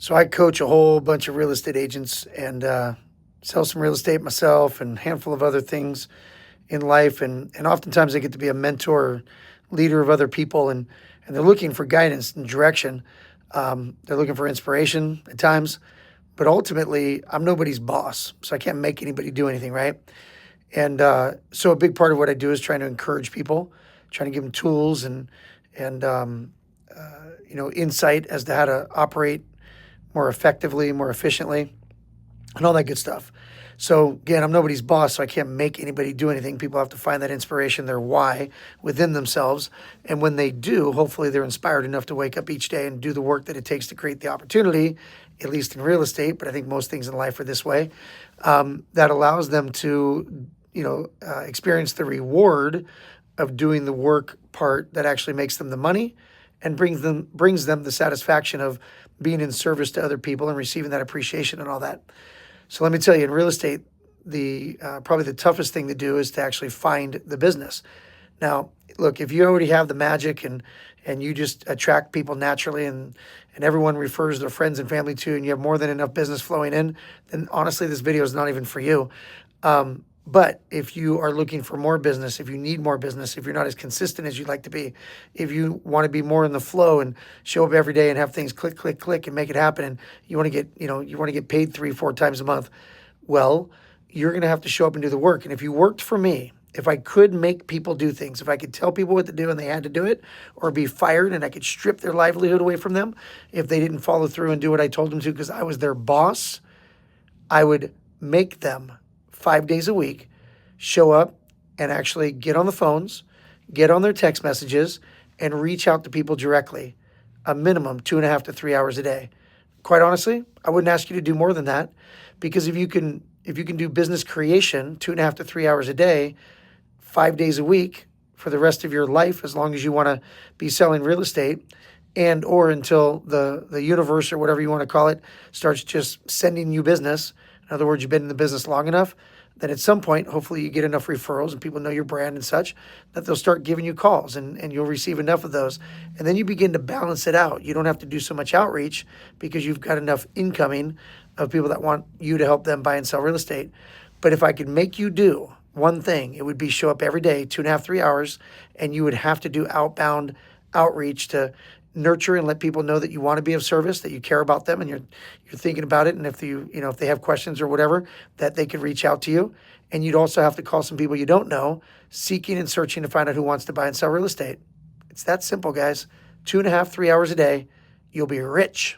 So I coach a whole bunch of real estate agents and sell some real estate myself and a handful of other things in life. And oftentimes I get to be a mentor, leader of other people, and they're looking for guidance and direction. They're looking for inspiration at times, but ultimately I'm nobody's boss, so I can't make anybody do anything, right? And so a big part of what I do is trying to encourage people, trying to give them tools and insight as to how to operate more effectively, more efficiently, and all that good stuff. So again, I'm nobody's boss, so I can't make anybody do anything. People have to find that inspiration, their why within themselves. And when they do, hopefully they're inspired enough to wake up each day and do the work that it takes to create the opportunity, at least in real estate, but I think most things in life are this way, that allows them to, experience the reward of doing the work part that actually makes them the money and brings them the satisfaction of being in service to other people and receiving that appreciation and all that. So let me tell you, in real estate, the probably the toughest thing to do is to actually find the business. Now, look, if you already have the magic and you just attract people naturally and everyone refers their friends and family to you and you have more than enough business flowing in, then honestly, this video is not even for you. But if you are looking for more business, if you need more business, if you're not as consistent as you'd like to be, if you want to be more in the flow and show up every day and have things click, click, click and make it happen, and you want to get, you want to get paid 3, 4 times a month, well, you're going to have to show up and do the work. And if you worked for me, if I could make people do things, if I could tell people what to do and they had to do it, or be fired and I could strip their livelihood away from them if they didn't follow through and do what I told them to because I was their boss, I would make them 5 days a week show up and actually get on the phones, get on their text messages, and reach out to people directly, a minimum 2.5 to 3 hours a day. Quite honestly, I wouldn't ask you to do more than that because if you can do business creation 2.5 to 3 hours a day, 5 days a week for the rest of your life, as long as you want to be selling real estate and or until the universe or whatever you want to call it starts just sending you business. In other words, you've been in the business long enough that at some point, hopefully you get enough referrals and people know your brand and such that they'll start giving you calls and you'll receive enough of those. And then you begin to balance it out. You don't have to do so much outreach because you've got enough incoming of people that want you to help them buy and sell real estate. But if I could make you do one thing, it would be show up every day, 2.5, 3 hours, and you would have to do outbound outreach to nurture and let people know that you want to be of service, that you care about them, and you're thinking about it. And if if they have questions or whatever, that they could reach out to you. And you'd also have to call some people you don't know, seeking and searching to find out who wants to buy and sell real estate. It's that simple, guys. 2.5, 3 hours a day, you'll be rich.